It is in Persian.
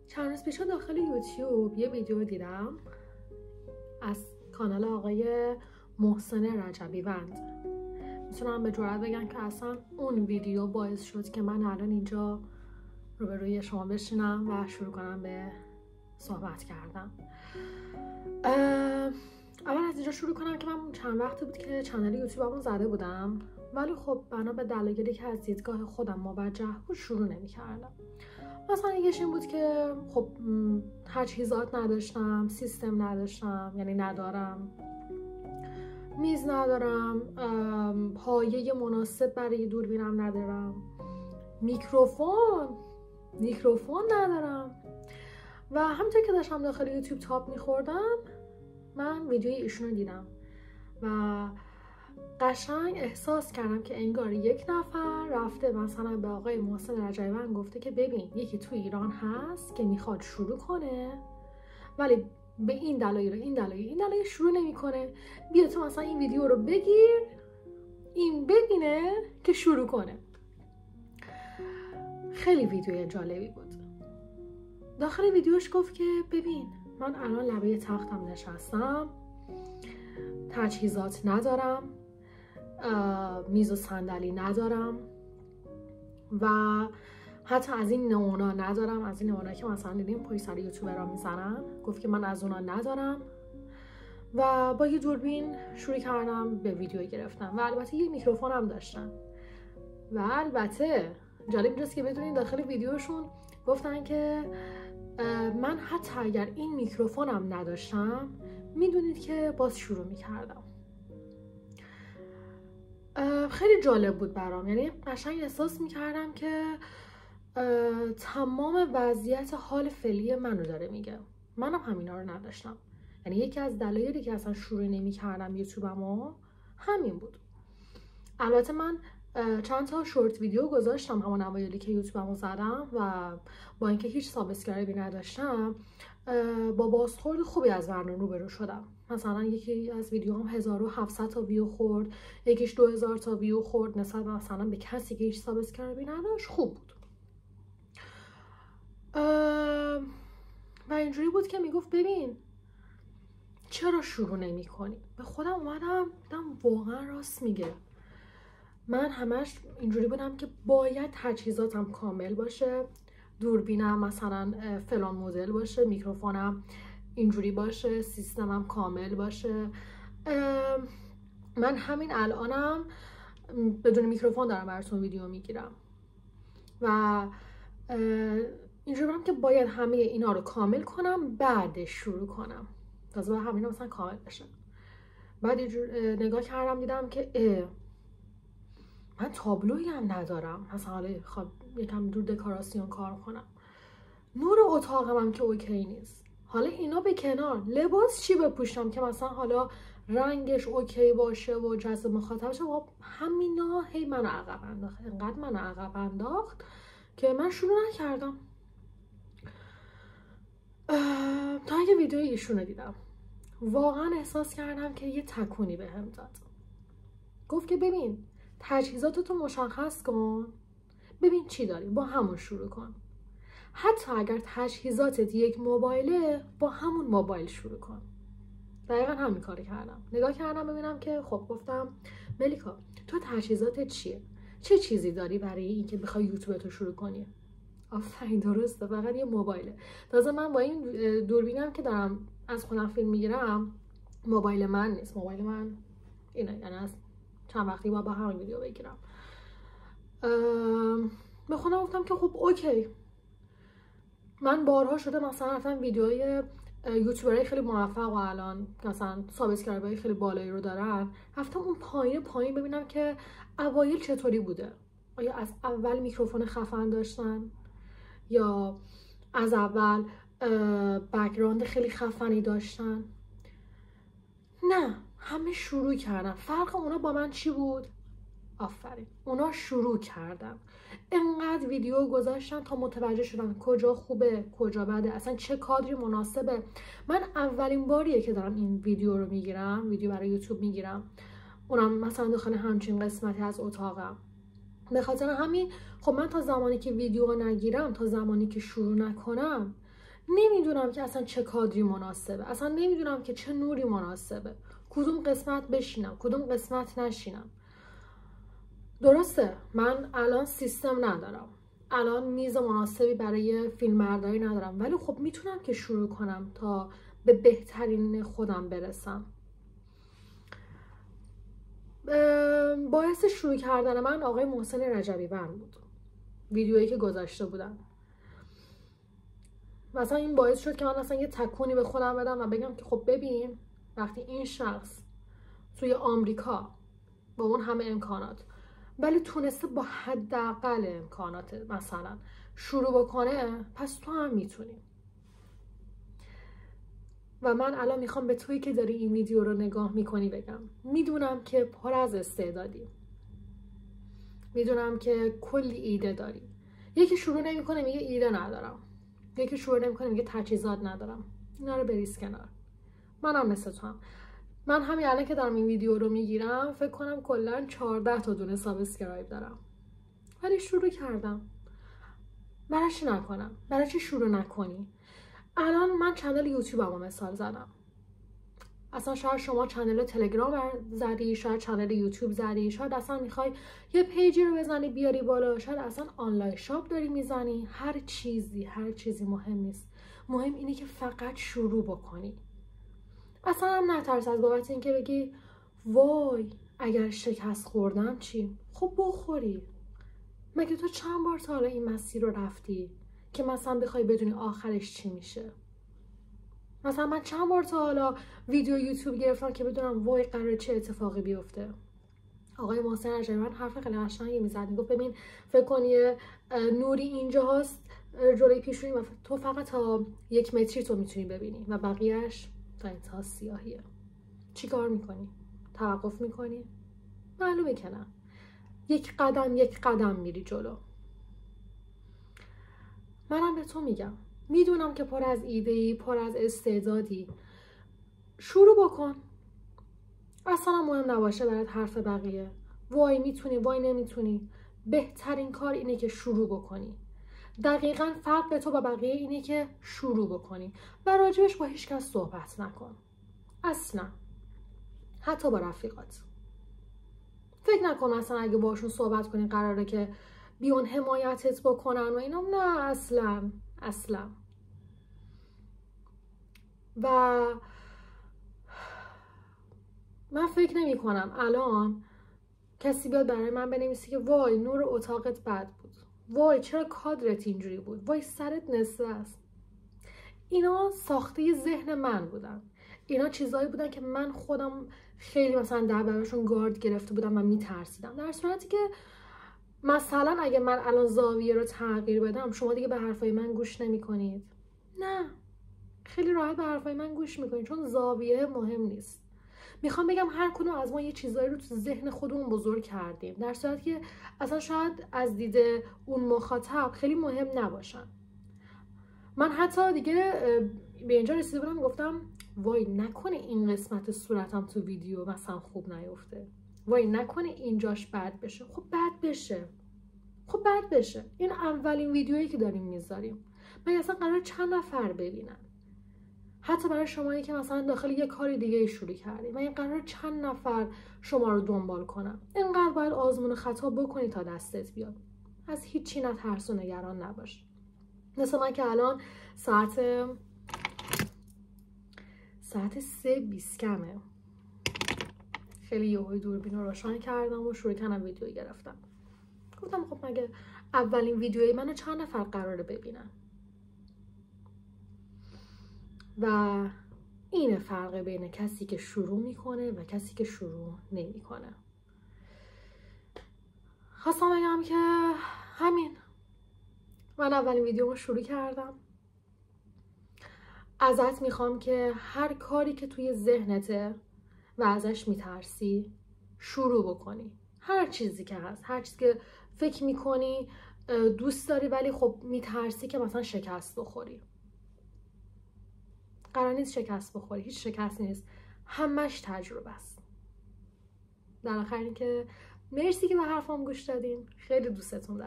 چند روز پیش داخل یوتیوب یه ویدیو دیدم از کانال آقای محسن رجبیوند. میتونم به جرئت بگم که اصلا اون ویدیو باعث شد که من الان اینجا روبروی شما بشینم و شروع کنم به صحبت کردن. اول از اینجا شروع کنم که من چند وقت بود که چنل یوتیوبمو زده بودم، ولی خب بنا به دلایلی که از دیدگاه خودم موجه بود شروع نمی‌کردم. مثلا یکیش این بود که خب تجهیزات نداشتم، سیستم نداشتم، یعنی ندارم، میز ندارم، پایه مناسب برای دوربینم ندارم، میکروفون ندارم. و همونطور که داشتم داخل یوتیوب تاپ میخوردم من ویدیوی ایشون رو دیدم و قشنگ احساس کردم که انگار یک نفر رفته مثلا به آقای محسن رجبیوند گفته که ببین یکی تو ایران هست که میخواد شروع کنه ولی به این دلایل شروع نمیکنه، بیا تو مثلا این ویدیو رو بگیر، این ببینه که شروع کنه. خیلی ویدیو جالبی بود. داخل ویدیوش گفت که ببین من الان لبه تختم نشستم، تجهیزات ندارم، میز و صندلی ندارم و حتی از این نمونا ندارم، از این نمونا که مثلا دیدیم پای سر یوتیوبرها میزنن. گفت که من از اونا ندارم و با یه دوربین شروع کردم به ویدیو گرفتم و البته یه میکروفون هم داشتم. و البته جالب اینجاست که بدونین داخل ویدیوشون گفتن که من حتی اگر این میکروفونم نداشتم میدونید که باز شروع میکردم. خیلی جالب بود برام، یعنی قشنگ احساس میکردم که تمام وضعیت حال فعلی منو داره میگه. منم همینا رو نداشتم، یعنی یکی از دلایلی که اصلا شروع نمیکردم یوتیوبمو همین بود. البته من چند تا شورت ویدیو گذاشتم همون اوایلی که یوتیوبمو زدم و با اینکه هیچ سابسکرایبی نداشتم با بازخورد خوبی از مردم روبرو شدم. مثلا یکی از ویدیوام 1700 تا ویو خورد، یکیش 2000 تا ویو خورد، نسبت مثلا به کسی که هیچ سابسکرایبی نداشت خوب بود. و اینجوری بود که میگفت ببین چرا شروع نمی کنی؟ به خودم اومدم دیدم واقعا راست میگه. من همش اینجوری بودم که باید تجهیزاتم کامل باشه، دوربینم مثلا فلان مدل باشه، میکروفونم اینجوری باشه، سیستمم کامل باشه. من همین الانم بدون میکروفون دارم براتون ویدیو میگیرم و اینجوری بودم که باید همه اینا رو کامل کنم بعدش شروع کنم، تازه باید همینا مثلا کامل بشه. بعد نگاه کردم دیدم که من تابلویی هم ندارم، مثلا حالا یکم دور دکوراسیون کار کنم، نور اتاقم هم که اوکی نیست. حالا اینا به کنار، لباس چی بپوشم که مثلا حالا رنگش اوکی باشه و جذب مخاطب شه؟ همینا هی منو عقب انداخت، انقدر منو عقب انداخت که من شروع نکردم تا اینکه ویدیوی ایشونو دیدم. واقعا احساس کردم که یه تکونی بهم داد. گفت که ببین تجهیزاتتو مشخص کن، ببین چی داری، با همون شروع کن. حتی اگر تجهیزاتت یک موبایله با همون موبایل شروع کن. دقیقا همین کاری کردم. نگاه کردم ببینم که خب گفتم ملیکا تو تجهیزاتت چیه؟ چه چیزی داری برای اینکه بخوای یوتیوب تو شروع کنی؟ آفرین درسته، فقط یه موبایله. تازه من با این دوربینم که دارم از خودم فیلم میگیرم موبایل من نیست، موبایل من اینه، یعنی از چند وقتی با همین ویدیو بگیرم. به خودم گفتم که خب اوکی. من بارها شده مثلا رفتم ویدیوهای یوتیوبرهای خیلی موفق و الان مثلا سابسکرایبرهای خیلی بالایی رو دارن، رفتم اون پایین ببینم که اوایل چطوری بوده. آیا از اول میکروفون خفن داشتن یا از اول بک‌گراند خیلی خفنی داشتن؟ نه، همه شروع کردن. فرق اونا با من چی بود؟ آفرین، اونا شروع کردن، انقدر ویدیو گذاشتن تا متوجه شدن کجا خوبه کجا بده، اصلا چه کادری مناسبه. من اولین باریه که دارم این ویدیو رو میگیرم، ویدیو برای یوتیوب میگیرم، اونم مثلا داخل همچین قسمتی از اتاقم. به خاطر همین خب من تا زمانی که ویدیو نگیرم، تا زمانی که شروع نکنم، نمیدونم که اصلا چه کادری مناسبه، اصلا نمیدونم که چه نوری مناسبه، کدوم قسمت بشینم کدوم قسمت نشینم. درسته من الان سیستم ندارم، الان میز مناسبی برای فیلم برداری ندارم، ولی خب میتونم که شروع کنم تا به بهترین خودم برسم. باعث شروع کردن من آقای محسن رجبی‌وند بود، ویدیویی که گذاشته بودم. مثلا این باعث شد که من اصلا یه تکونی به خودم بدم و بگم که خب ببین وقتی این شخص توی آمریکا با اون همه امکانات ولی تونسته با حداقل امکانات مثلا شروع بکنه، پس تو هم میتونی. و من الان میخوام به تویی که داری این ویدیو رو نگاه میکنی بگم میدونم که پر از استعدادی، میدونم که کلی ایده داری. یکی شروع نمیکنه میگه ایده ندارم، یکی شروع نمیکنه میگه تجهیزات ندارم. اینا رو بریز کنار. منم مثل تو هم. من همین الان که دارم این ویدیو رو میگیرم فکر کنم کلا 14 تا دونه سابسکرایب دارم، ولی شروع کردم. برای چی نکنم؟ برای چی شروع نکنی؟ الان من چنل یوتیوبمو مثال زدم، اصلا شاید شما چنل تلگرام زدی، شاید چنل یوتیوب زدی، شاید اصلا میخوای یه پیجی رو بزنی بیاری بالا، شاید اصلا آنلاین شاپ داری میزنی. هر چیزی مهم نیست، مهم اینه که فقط شروع بکنی. اصلا هم نترس از بابت اینکه بگی وای اگر شکست خوردم چی؟ خب بخوری. مگه تو چند بار تا حالا این مسیر رو رفتی که مثلا بخوای بدونی آخرش چی میشه؟ مثلا من چند بار تا حالا ویدیو یوتیوب گرفتم که بدونم وای قراره چه اتفاقی بیفته. آقای محسن رجبی‌وند حرف خیلی قشنگی میزد، میگفت ببین فکر کن یه نوری اینجا هست جلوی پیشونی و تو فقط تا 1 متری تو میتونی ببینی و بقیهش تا انتها سیاهیه. چی کار میکنی؟ توقف میکنی؟ معلومه که نه. یک قدم میری جلو. منم به تو میگم میدونم که پر از ایده‌ای، پر از استعدادی. شروع بکن. اصلا مهم نباشه برات حرف بقیه، وای میتونی وای نمیتونی. بهترین کار اینه که شروع بکنی. دقیقاً فرق تو با بقیه اینه که شروع بکنی و راجبش با هیچ کس صحبت نکن اصلا، حتی با رفیقات. فکر نکن مثلا اگه باشون صحبت کنی قراره که بیان حمایتت بکنن و اینا، نه اصلا. و من فکر نمی کنم الان کسی بیاد برای من بنویسه که وای نور اتاقت بد بود، وای چرا کادرت اینجوری بود، وای سرت نصفه است. اینا ساخته ذهن من بودن، اینا چیزایی بودن که من خودم خیلی مثلا در براشون گارد گرفته بودم و میترسیدم. در صورتی که مثلا اگه من الان زاویه رو تغییر بدم شما دیگه به حرفای من گوش نمی کنید. نه، خیلی راحت به حرفای من گوش میکنید چون زاویه مهم نیست. میخوام بگم هر کدوم از ما یه چیزایی رو تو ذهن خودمون بزرگ کردیم، در صورتی که اصلا شاید از دید اون مخاطب خیلی مهم نباشن. من حتی دیگه به اینجا رسیده بودم گفتم وای نکنه این قسمت صورتم تو ویدیو مثلا خوب نیفته، وای نکنه اینجاش بد بشه. خب بد بشه. این اولین ویدیویی که داریم میذاریم، من اصلا قرار چند نفر ببینن؟ حتی برای شمایی که مثلا داخل یه کاری دیگه شروع کردیم، من این قرار چند نفر شما رو دنبال کنم. اینقدر باید آزمون و خطا بکنی تا دستت بیاد. از هیچی نترس و نگران نباش. مثل من که الان ساعت 3:20 کمه، خیلی یهویی دوربین رو روشن کردم و شروع کردم ویدیو گرفتم. گفتم خب مگه اولین ویدیوی منو چند نفر قراره ببینن؟ و این فرق بین کسی که شروع میکنه و کسی که شروع نمیکنه. خواستم بگم که همین، من اولین ویدیومو شروع کردم. ازت میخوام که هر کاری که توی ذهنته و ازش میترسی شروع بکنی. هر چیزی که هست، هر چیزی که فکر میکنی دوست داری ولی خب میترسی که مثلا شکست بخوری. قرار نیست شکست بخوری، هیچ شکست نیست، همش تجربه است. در آخر اینکه مرسی که به حرفام گوش دادین، خیلی دوستتون دارم.